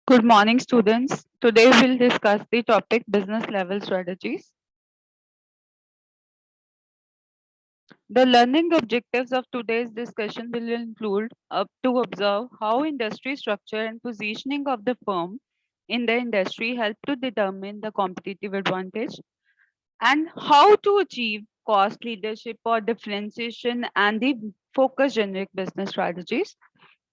Good morning, students. Today we'll discuss the topic business level strategies. The learning objectives of today's discussion will include to observe how industry structure and positioning of the firm in the industry help to determine the competitive advantage and how to achieve cost leadership or differentiation and the focus generic business strategies.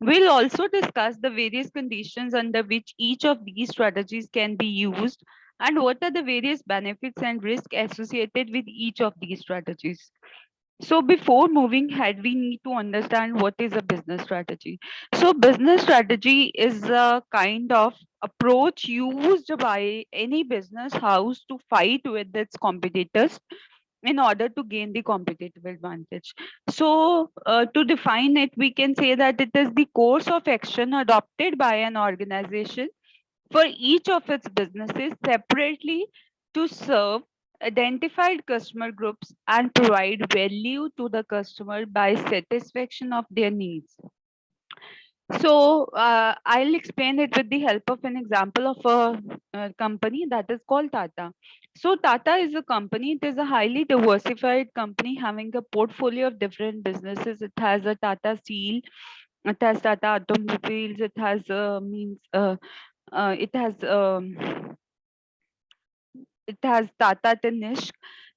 We'll also discuss the various conditions under which each of these strategies can be used and what are the various benefits and risks associated with each of these strategies. So before moving ahead, we need to understand what is a business strategy. So business strategy is a kind of approach used by any business house to fight with its competitors in order to gain the competitive advantage. So, to define it, we can say that it is the course of action adopted by an organization for each of its businesses separately to serve identified customer groups and provide value to the customer by satisfaction of their needs. So I'll explain it with the help of an example of a company that is called Tata. So Tata is a company. It is a highly diversified company having a portfolio of different businesses. It has a Tata Steel. It has Tata Automobiles. It has it has Tata Tanishq.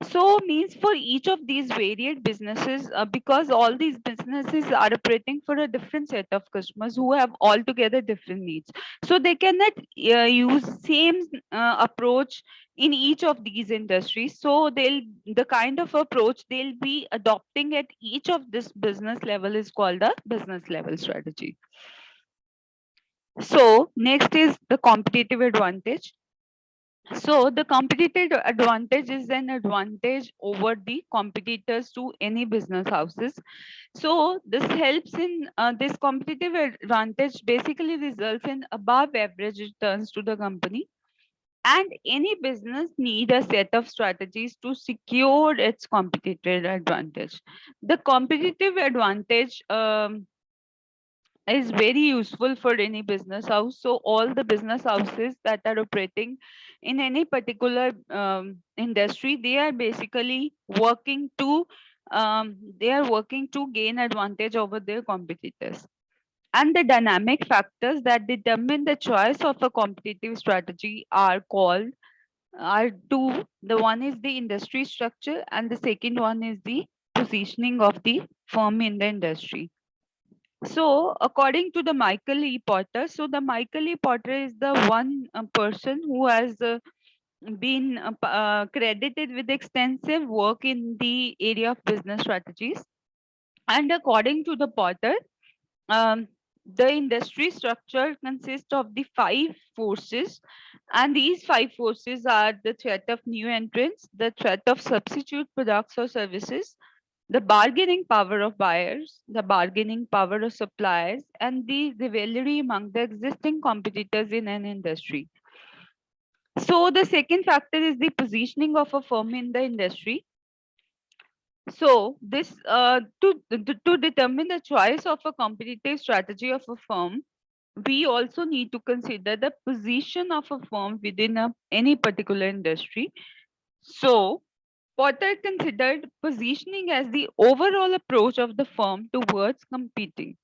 So means for each of these varied businesses, because all these businesses are operating for a different set of customers who have altogether different needs. So they cannot use same approach in each of these industries. So the kind of approach they'll be adopting at each of this business level is called a business level strategy. So next is the competitive advantage. So the competitive advantage is an advantage over the competitors to any business houses. So this helps in this competitive advantage basically results in above average returns to the company. And any business need a set of strategies to secure its competitive advantage. The competitive advantage is very useful for any business house. So all the business houses that are operating in any particular industry, they are basically working to gain advantage over their competitors. And the dynamic factors that determine the choice of a competitive strategy are two. The one is the industry structure, and the second one is the positioning of the firm in the industry. So, according to the Michael E. Potter, so the Michael E. Potter is the one person who has been credited with extensive work in the area of business strategies. And according to the Potter, um, the industry structure consists of the five forces, and these five forces are the threat of new entrants, the threat of substitute products or services, the bargaining power of buyers, the bargaining power of suppliers, and the rivalry among the existing competitors in an industry. So, the second factor is the positioning of a firm in the industry. So, this to determine the choice of a competitive strategy of a firm, we also need to consider the position of a firm within any particular industry. So, Potter considered positioning as the overall approach of the firm towards competing.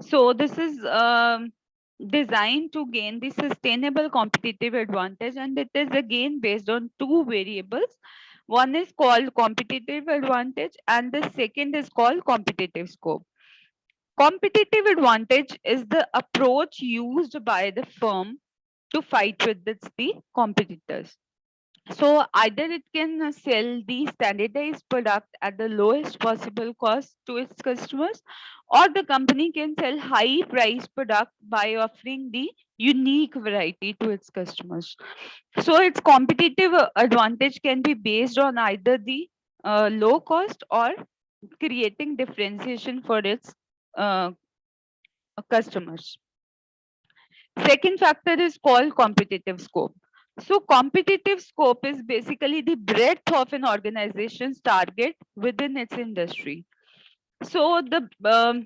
So, this is designed to gain the sustainable competitive advantage, and it is again based on two variables. One is called competitive advantage, and the second is called competitive scope. Competitive advantage is the approach used by the firm to fight with the competitors. So either it can sell the standardized product at the lowest possible cost to its customers, or the company can sell high price product by offering the unique variety to its customers. So its competitive advantage can be based on either the low cost or creating differentiation for its uh, customers. Second factor is called competitive scope. So competitive scope is basically the breadth of an organization's target within its industry. So the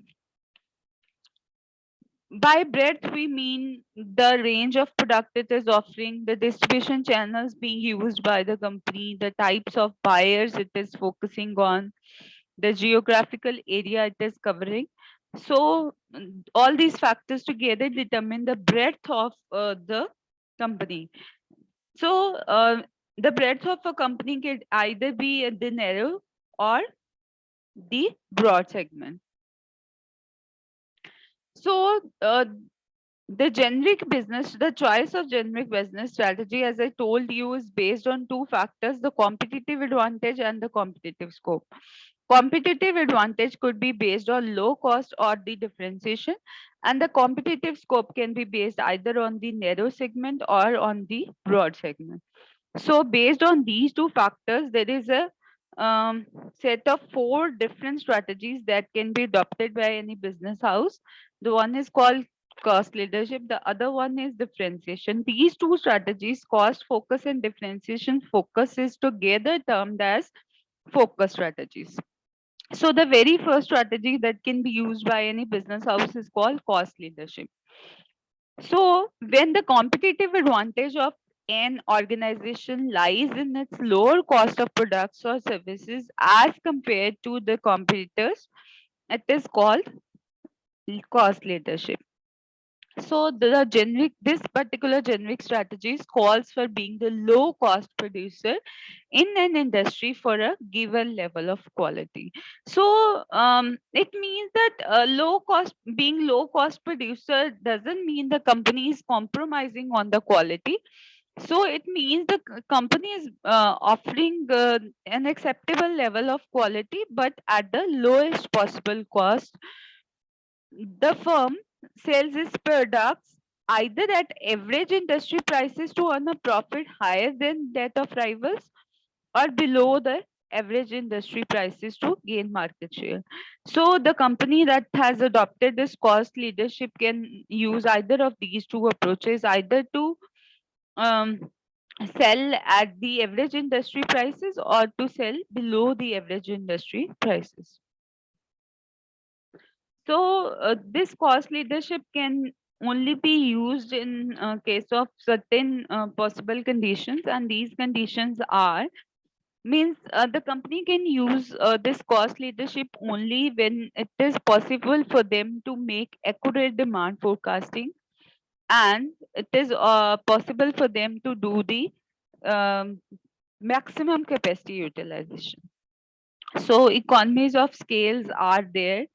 By breadth, we mean the range of product it is offering, the distribution channels being used by the company, the types of buyers it is focusing on, the geographical area it is covering. So all these factors together determine the breadth of the company. So the breadth of a company can either be the narrow or the broad segment. So the generic business, the choice of generic business strategy, as I told you, is based on two factors: the competitive advantage and the competitive scope. Competitive advantage could be based on low cost or the differentiation, and the competitive scope can be based either on the narrow segment or on the broad segment. So based on these two factors, there is a set of four different strategies that can be adopted by any business house. The one is called cost leadership. The other one is differentiation. These two strategies, cost focus and differentiation focus, is together termed as focus strategies. So the very first strategy that can be used by any business house is called cost leadership. So, when the competitive advantage of an organization lies in its lower cost of products or services as compared to the competitors, it is called cost leadership. So the generic, this particular generic strategies calls for being the low cost producer in an industry for a given level of quality. So it means that being low cost producer doesn't mean the company is compromising on the quality. So it means the company is offering an acceptable level of quality, but at the lowest possible cost. The firm sells its products either at average industry prices to earn a profit higher than that of rivals, or below the average industry prices to gain market share. So the company that has adopted this cost leadership can use either of these two approaches, either to um, sell at the average industry prices or to sell below the average industry prices. So this cost leadership can only be used in case of certain possible conditions, and these conditions are, means the company can use this cost leadership only when it is possible for them to make accurate demand forecasting, and it is possible for them to do the um, maximum capacity utilization. So economies of scales are there.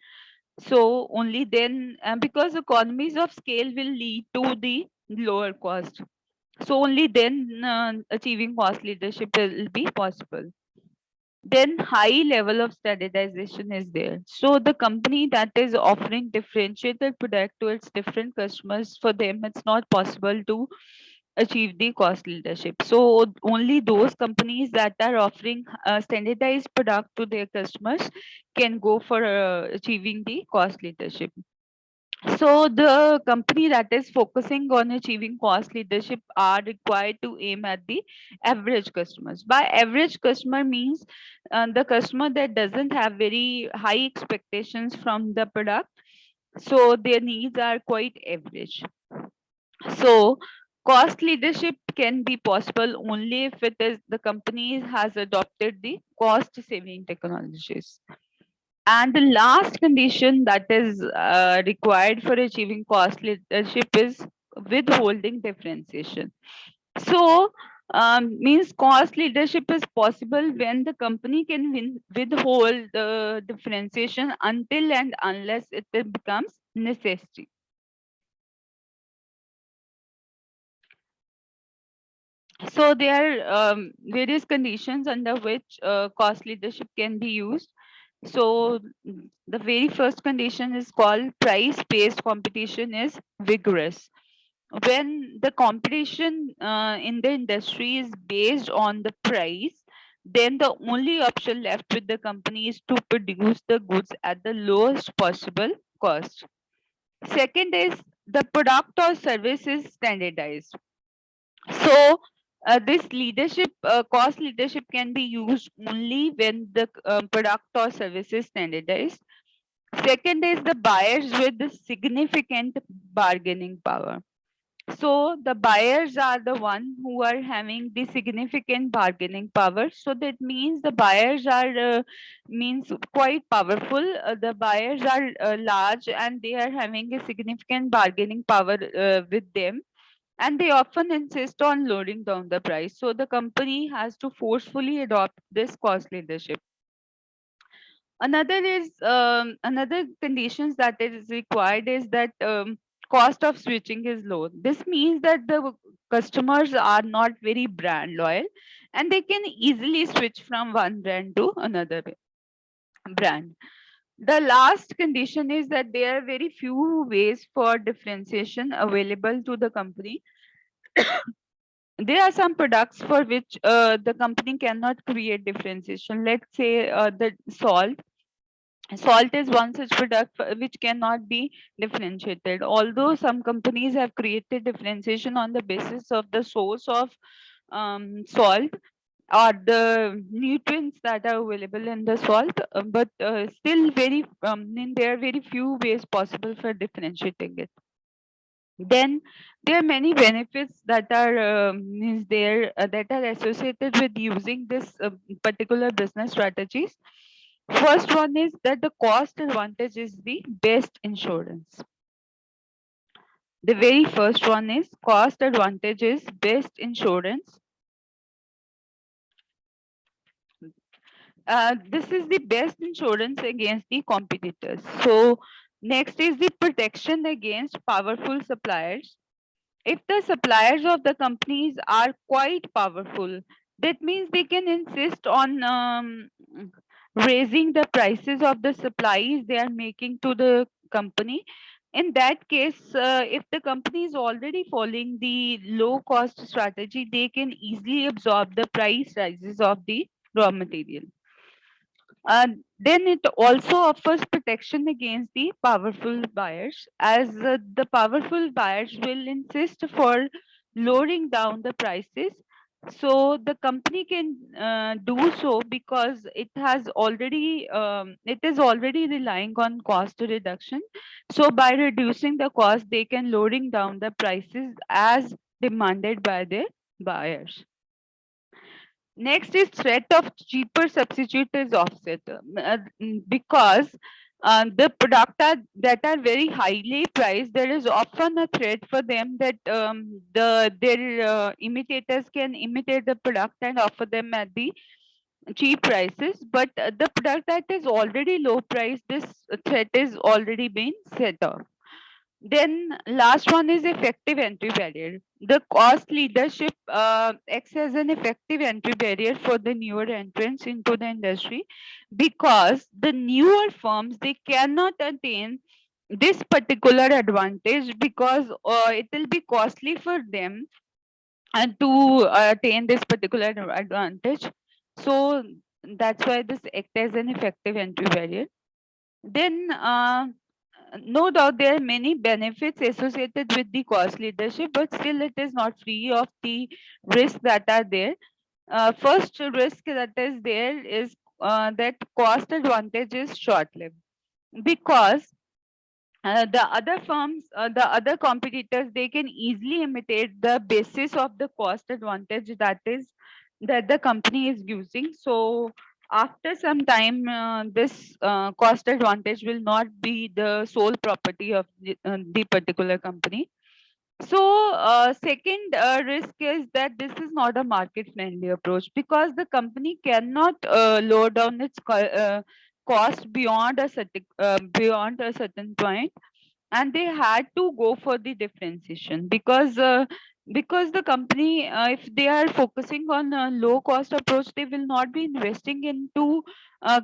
So only then, because economies of scale will lead to the lower cost. So only then achieving cost leadership will be possible. Then high level of standardization is there. So the company that is offering differentiated product to its different customers, for them it's not possible to achieve the cost leadership. So only those companies that are offering standardized product to their customers can go for achieving the cost leadership. So the company that is focusing on achieving cost leadership are required to aim at the average customers. By average customer means the customer that doesn't have very high expectations from the product, so their needs are quite average. So cost leadership can be possible only if it is the company has adopted the cost saving technologies. And the last condition that is required for achieving cost leadership is withholding differentiation. So, means cost leadership is possible when the company can withhold the differentiation until and unless it becomes necessary. So there are various conditions under which cost leadership can be used. So the very first condition is called price-based competition is vigorous. When the competition in the industry is based on the price, then the only option left with the company is to produce the goods at the lowest possible cost. Second is the product or service is standardized. So this leadership, cost leadership can be used only when the product or service is standardized. Second is the buyers with the significant bargaining power. So the buyers are the one who are having the significant bargaining power. So that means the buyers are means quite powerful. The buyers are large and they are having a significant bargaining power with them, and they often insist on lowering down the price. So the company has to forcefully adopt this cost leadership. Another conditions that is required is that cost of switching is low. This means that the customers are not very brand loyal and they can easily switch from one brand to another brand. The last condition is that there are very few ways for differentiation available to the company. There are some products for which the company cannot create differentiation. Let's say the salt. Salt is one such product which cannot be differentiated. Although some companies have created differentiation on the basis of the source of salt or the nutrients that are available in the salt, but still there are very few ways possible for differentiating it. Then there are many benefits that are that are associated with using this particular business strategies. First one is that the cost advantage is the best insurance. The very first one is cost advantage is best insurance. This is the best insurance against the competitors. So next is the protection against powerful suppliers. If the suppliers of the companies are quite powerful, that means they can insist on raising the prices of the supplies they are making to the company. In that case, if the company is already following the low cost strategy, they can easily absorb the price rises of the raw material. Then it also offers protection against the powerful buyers, as the powerful buyers will insist for lowering down the prices. So the company can do so because it is already relying on cost reduction. So by reducing the cost, they can lowering down the prices as demanded by the buyers. Next is threat of cheaper substitute is offset, because the product that are very highly priced, there is often a threat for them that their imitators can imitate the product and offer them at the cheap prices. But the product that is already low price, this threat is already been set off. Then last one is effective entry barrier. The cost leadership acts as an effective entry barrier for the newer entrants into the industry, because the newer firms, they cannot attain this particular advantage, because it will be costly for them and to attain this particular advantage. So that's why this acts as an effective entry barrier. Then no doubt there are many benefits associated with the cost leadership, but still it is not free of the risks that are there. First risk that is there is that cost advantage is short-lived, because the other competitors, they can easily imitate the basis of the cost advantage that the company is using. So after some time, this cost advantage will not be the sole property of the particular company. So second risk is that this is not a market friendly approach, because the company cannot lower down its cost beyond a certain point, and they had to go for the differentiation, because the company, if they are focusing on a low cost approach, they will not be investing into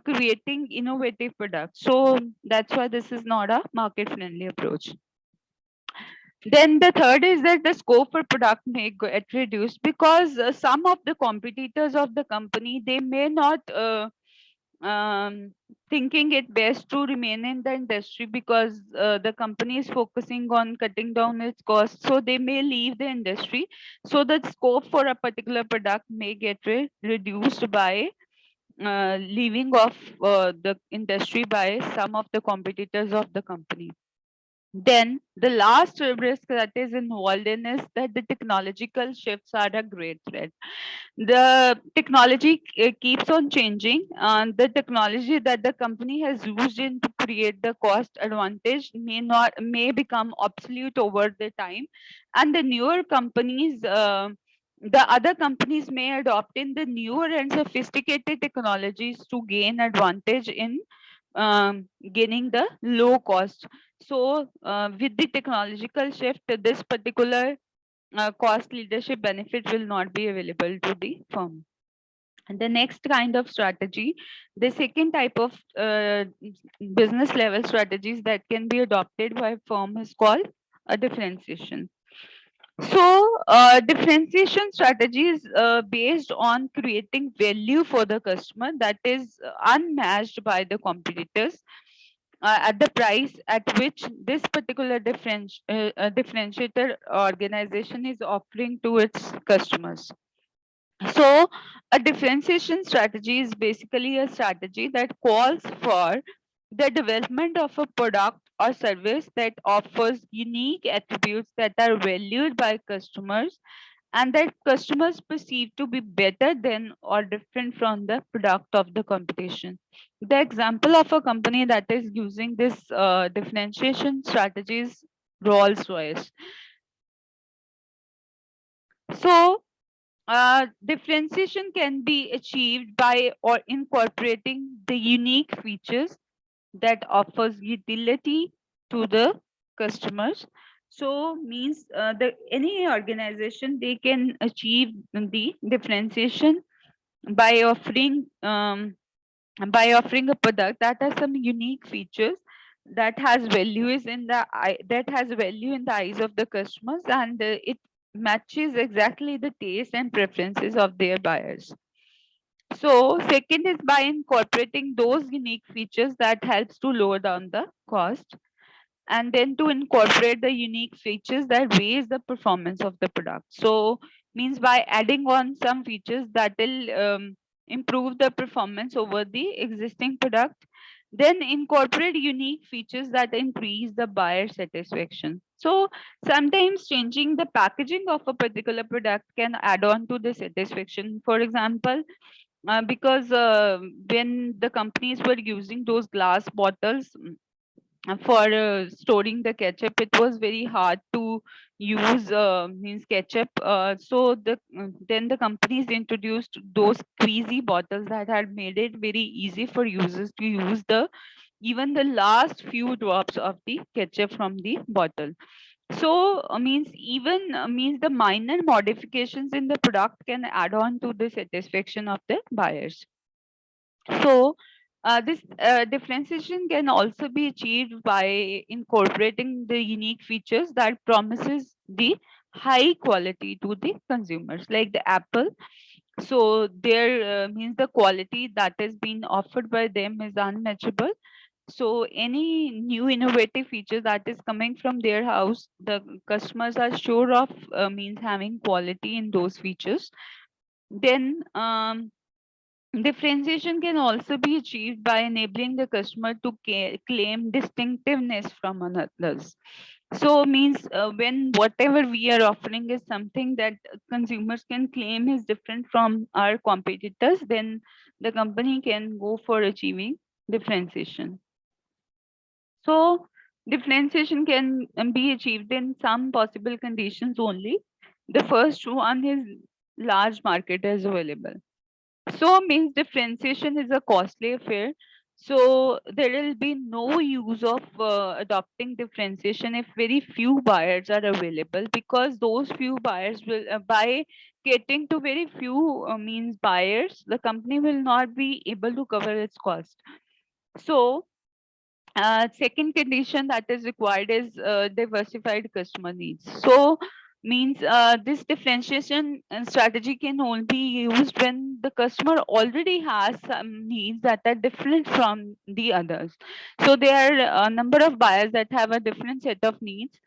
creating innovative products. So that's why this is not a market friendly approach. Then the third is that the scope for product may get reduced, because some of the competitors of the company, they may not thinking it best to remain in the industry, because the company is focusing on cutting down its costs, so they may leave the industry. So the scope for a particular product may get reduced by leaving off the industry by some of the competitors of the company. Then the last risk that is involved in is that the technological shifts are a great threat. The technology keeps on changing, and the technology that the company has used in to create the cost advantage may become obsolete over the time, and the newer companies. The other companies may adopt in the newer and sophisticated technologies to gain advantage in gaining the low cost. So, with the technological shift, this particular cost leadership benefit will not be available to the firm. And the next kind of strategy, the second type of business level strategies that can be adopted by a firm is called a differentiation. So, differentiation strategy is based on creating value for the customer that is unmatched by the competitors at the price at which this particular differentiator organization is offering to its customers. So, a differentiation strategy is basically a strategy that calls for the development of a product or service that offers unique attributes that are valued by customers and that customers perceive to be better than or different from the product of the competition. The example of a company that is using this differentiation strategy is Rolls Royce. So, differentiation can be achieved by or incorporating the unique features that offers utility to the customers. So means the any organization they can achieve the differentiation by offering a product that has some unique features that has values in the that has value in the eyes of the customers, and it matches exactly the taste and preferences of their buyers. So second is by incorporating those unique features that helps to lower down the cost, and then to incorporate the unique features that raise the performance of the product. So means by adding on some features that will improve the performance over the existing product, then incorporate unique features that increase the buyer satisfaction. So sometimes changing the packaging of a particular product can add on to the satisfaction. For example, because when the companies were using those glass bottles for storing the ketchup, it was very hard to use means ketchup. So then the companies introduced those squeezy bottles that had made it very easy for users to use the even the last few drops of the ketchup from the bottle. So means even means the minor modifications in the product can add on to the satisfaction of the buyers. So, this differentiation can also be achieved by incorporating the unique features that promises the high quality to the consumers, like the Apple. So, there means the quality that is being offered by them is unmatchable. So, any new innovative feature that is coming from their house, the customers are sure of means having quality in those features. Then, differentiation can also be achieved by enabling the customer to claim distinctiveness from others. So means when whatever we are offering is something that consumers can claim is different from our competitors, then the company can go for achieving differentiation. So differentiation can be achieved in some possible conditions only. The first one is large market is available. So means differentiation is a costly affair. So there will be no use of adopting differentiation if very few buyers are available, because those few buyers will by getting to very few means buyers, the company will not be able to cover its cost. So second condition that is required is diversified customer needs. So means this differentiation strategy can only be used when the customer already has some needs that are different from the others. So there are a number of buyers that have a different set of needs.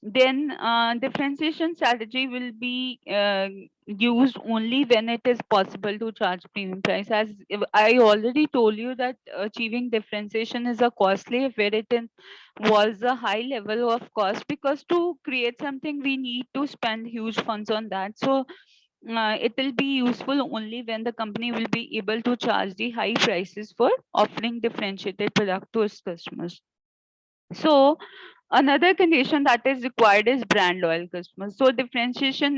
then differentiation strategy will be used only when it is possible to charge premium price. As I already told you that achieving differentiation is a costly affair. It was a high level of cost, because to create something we need to spend huge funds on that. So it will be useful only when the company will be able to charge the high prices for offering differentiated product to its customers. So another condition that is required is brand loyal customers. So differentiation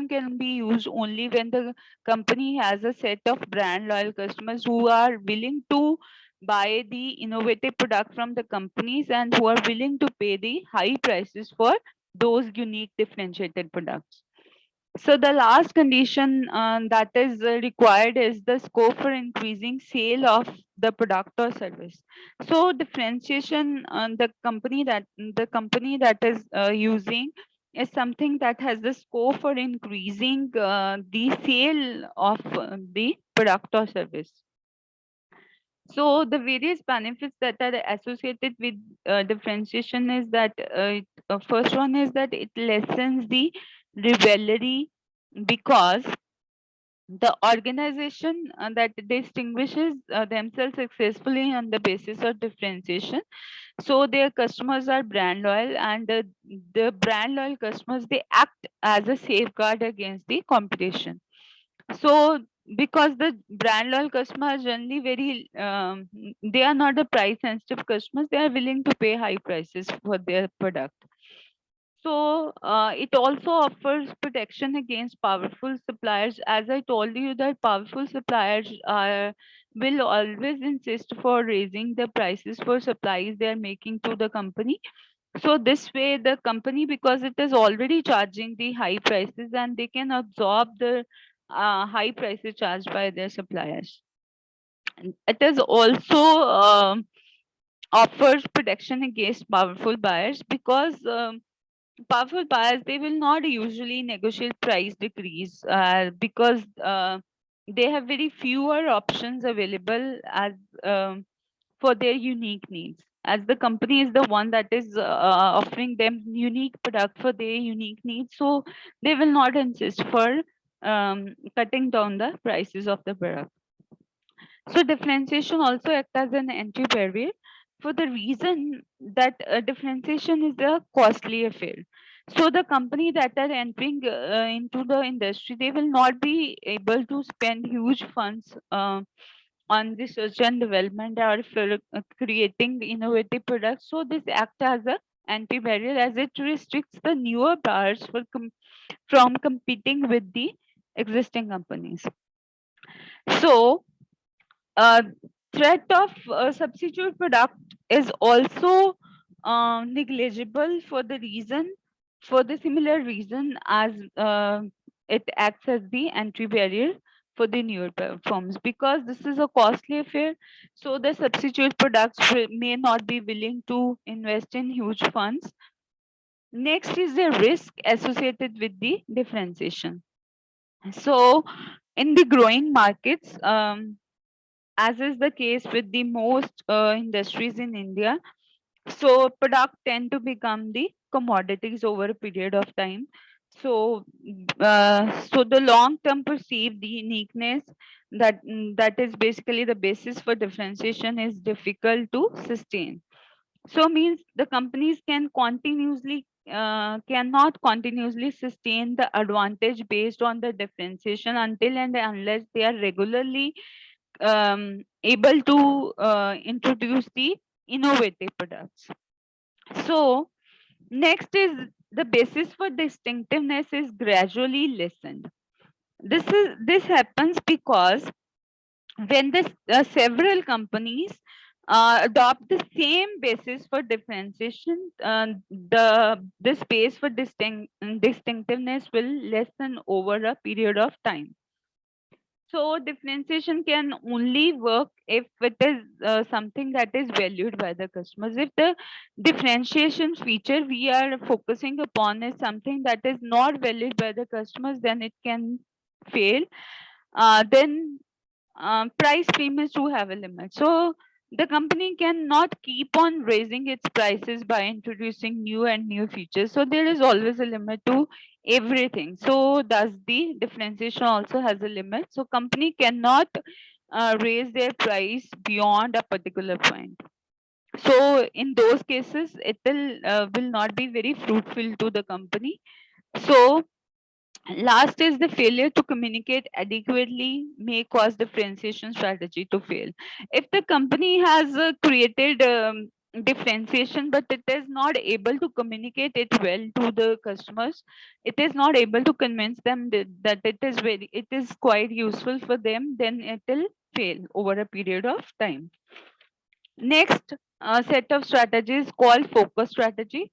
can be used only when the company has a set of brand loyal customers who are willing to buy the innovative product from the companies and who are willing to pay the high prices for those unique differentiated products. So the last condition that is required is the scope for increasing sale of the product or service. So differentiation, the company that is using is something that has the scope for increasing the sale of the product or service. So the various benefits that are associated with differentiation is that first one is that it lessens the rivalry, because the organization that distinguishes themselves successfully on the basis of differentiation, so their customers are brand loyal, and the brand loyal customers, they act as a safeguard against the competition. So because the brand loyal customers are generally very they are not the price sensitive customers, they are willing to pay high prices for their product. So it also offers protection against powerful suppliers. As I told you that powerful suppliers will always insist for raising the prices for supplies they are making to the company. So this way the company, because it is already charging the high prices, and they can absorb the high prices charged by their suppliers. And it is also offers protection against powerful buyers, because powerful buyers, they will not usually negotiate price decrease because they have very fewer options available as for their unique needs, as the company is the one that is offering them unique product for their unique needs, so they will not insist for cutting down the prices of the product. So differentiation also acts as an entry barrier, for the reason that differentiation is a costly affair. So the company that are entering into the industry, they will not be able to spend huge funds on research and development, or for creating innovative products. So this act as a anti barrier, as it restricts the newer buyers from competing with the existing companies. So uh, threat of substitute product is also negligible, for the similar reason as it acts as the entry barrier for the newer firms, because this is a costly affair. So the substitute products may not be willing to invest in huge funds. Next is the risk associated with the differentiation. So in the growing markets, as is the case with the most industries in India, so products tend to become the commodities over a period of time. So the long-term perceived uniqueness that is basically the basis for differentiation is difficult to sustain. So means the companies cannot continuously sustain the advantage based on the differentiation until and unless they are regularly able to introduce the innovative products. So next is the basis for distinctiveness is gradually lessened. This happens because when this several companies adopt the same basis for differentiation, the space for distinctiveness will lessen over a period of time. So differentiation can only work if it is something that is valued by the customers. If the differentiation feature we are focusing upon is something that is not valued by the customers, then it can fail. Then price premiums do have a limit. So The company cannot keep on raising its prices by introducing new and new features. So there is always a limit to everything. So thus the differentiation also has a limit. So company cannot raise their price beyond a particular point. So in those cases, it will not be very fruitful to the company. So last is the failure to communicate adequately may cause differentiation strategy to fail. If the company has created differentiation, but it is not able to communicate it well to the customers, it is not able to convince them that it is quite useful for them, then it will fail over a period of time. Next set of strategies called focus strategy.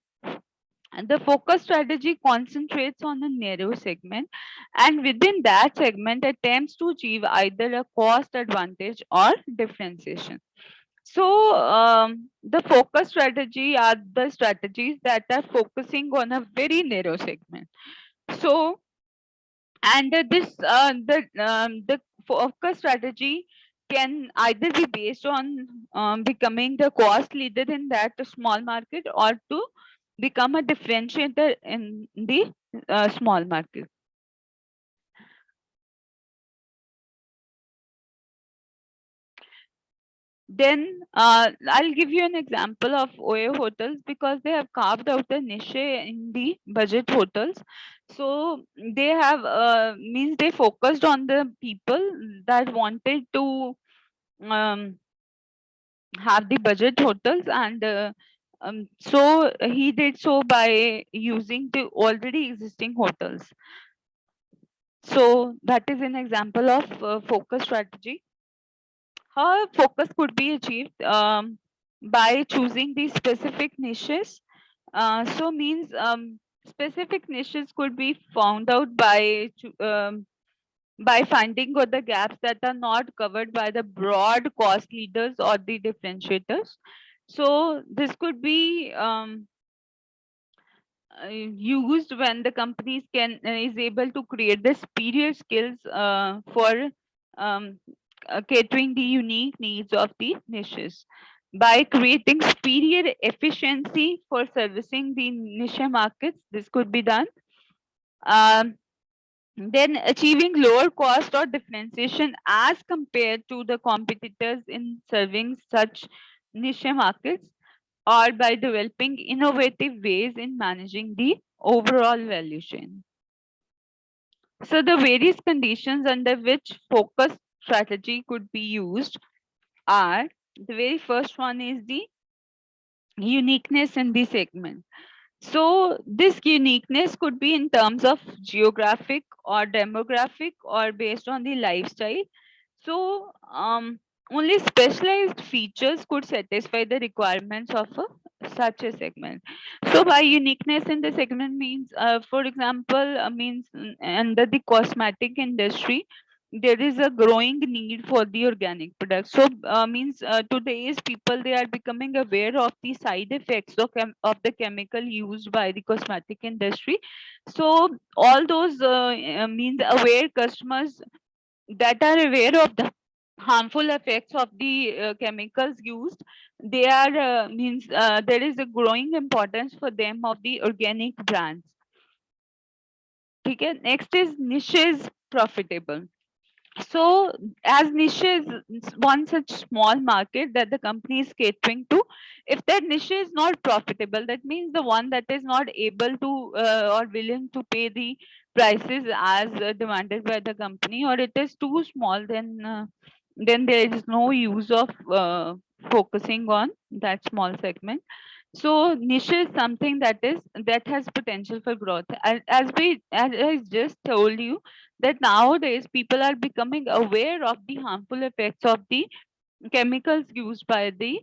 And the focus strategy concentrates on a narrow segment, and within that segment attempts to achieve either a cost advantage or differentiation. So the focus strategy are the strategies that are focusing on a very narrow segment. So and the focus strategy can either be based on becoming the cost leader in that small market, or to become a differentiator in the small market. Then I'll give you an example of OA hotels, because they have carved out a niche in the budget hotels. So they have means they focused on the people that wanted to um, have the budget hotels, and so he did so by using the already existing hotels. So that is an example of focus strategy. How focus could be achieved by choosing these specific niches. So means specific niches could be found out by finding what the gaps that are not covered by the broad cost leaders or the differentiators. So this could be used when the companies can is able to create the superior skills for um, catering the unique needs of the niches. By creating superior efficiency for servicing the niche markets, this could be done. Um, then achieving lower cost or differentiation as compared to the competitors in serving such niche markets, or by developing innovative ways in managing the overall value chain. So the various conditions under which focus strategy could be used are: the very first one is the uniqueness in the segment. So this uniqueness could be in terms of geographic or demographic or based on the lifestyle. So only specialized features could satisfy the requirements of such a segment. So by uniqueness in the segment means, for example, means under the cosmetic industry, there is a growing need for the organic products. So means today's people, they are becoming aware of the side effects of the chemical used by the cosmetic industry. So all those means aware customers that are aware of the harmful effects of the chemicals used, they are means there is a growing importance for them of the organic brands. Okay, next is niches profitable. So as niche is one such small market that the company is catering to, if that niche is not profitable, that means the one that is not able to or willing to pay the prices as demanded by the company, or it is too small, then there is no use of focusing on that small segment. So niche is something that has potential for growth. As I just told you, that nowadays people are becoming aware of the harmful effects of the chemicals used by the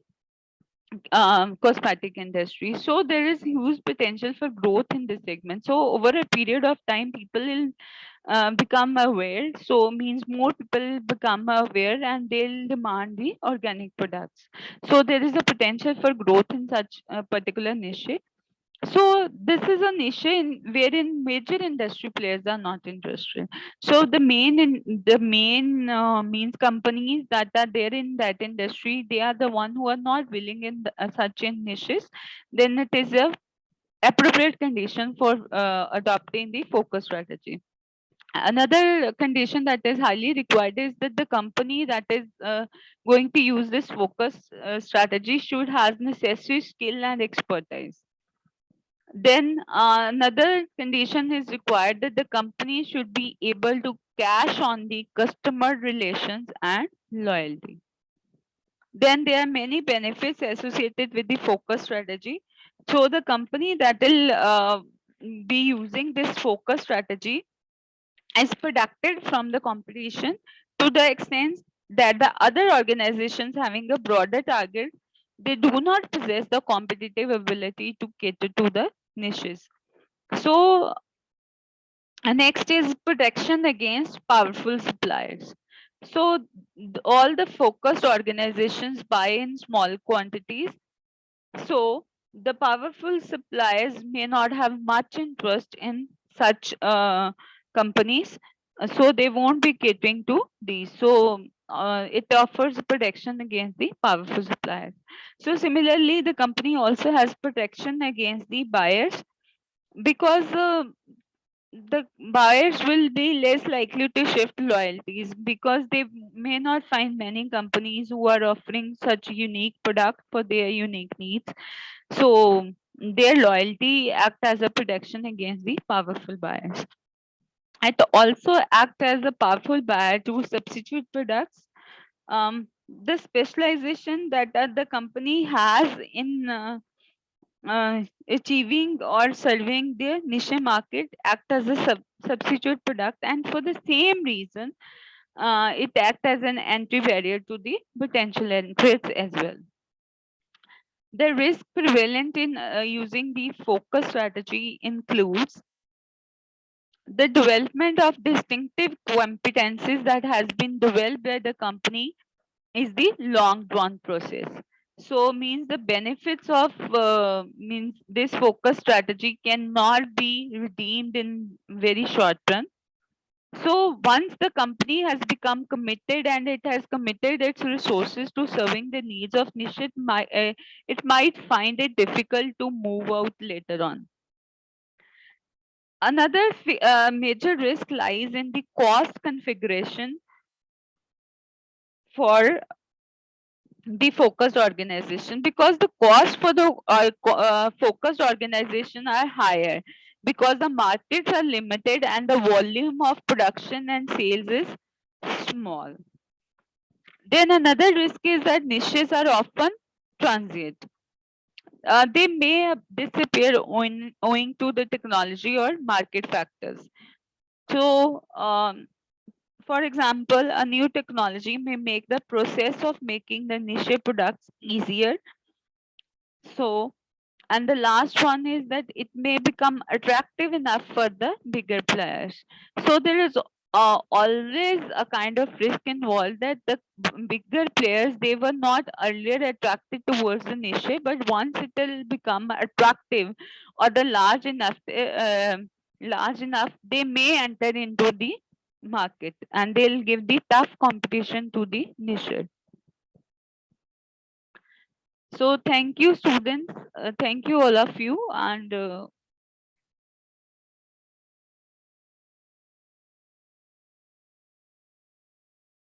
cosmetic industry. So there is huge potential for growth in this segment. So over a period of time, people will become aware. So means more people become aware and they'll demand the organic products. So there is a potential for growth in such a particular niche. So this is a niche wherein major industry players are not interested. So the main means companies that are there in that industry, they are the one who are not willing in such in niches. Then it is a appropriate condition for adopting the focus strategy. Another condition that is highly required is that the company that is going to use this focus strategy should have necessary skill and expertise. Then another condition is required that the company should be able to cash on the customer relations and loyalty. Then there are many benefits associated with the focus strategy. So the company that will be using this focus strategy is protected from the competition to the extent that the other organizations having a broader target, they do not possess the competitive ability to cater to the niches. So next is protection against powerful suppliers. So all the focused organizations buy in small quantities. So the powerful suppliers may not have much interest in such companies. So they won't be catering to these. So it offers protection against the powerful suppliers. So similarly, the company also has protection against the buyers, because the buyers will be less likely to shift loyalties, because they may not find many companies who are offering such unique product for their unique needs. So their loyalty act as a protection against the powerful buyers. It also act as a powerful buyer to substitute products. The specialization that the company has in achieving or serving their niche market act as a substitute product, and for the same reason it act as an entry barrier to the potential entrants as well. The risk prevalent in using the focus strategy includes the development of distinctive competencies that has been developed by the company is the long drawn process. So means the benefits of means this focus strategy cannot be redeemed in very short run. So once the company has become committed and it has committed its resources to serving the needs of niche, it might find it difficult to move out later on. Another major risk lies in the cost configuration for the focused organization, because the cost for the focused organization are higher, because the markets are limited and the volume of production and sales is small. Then another risk is that niches are often transient. They may disappear owing to the technology or market factors. So for example, a new technology may make the process of making the niche products easier. So, and the last one is that it may become attractive enough for the bigger players. So there is always a kind of risk involved that the bigger players, they were not earlier attracted towards the niche, but once it will become attractive or the large enough, they may enter into the market and they'll give the tough competition to the niche. So thank you, students. Thank you, all of you. And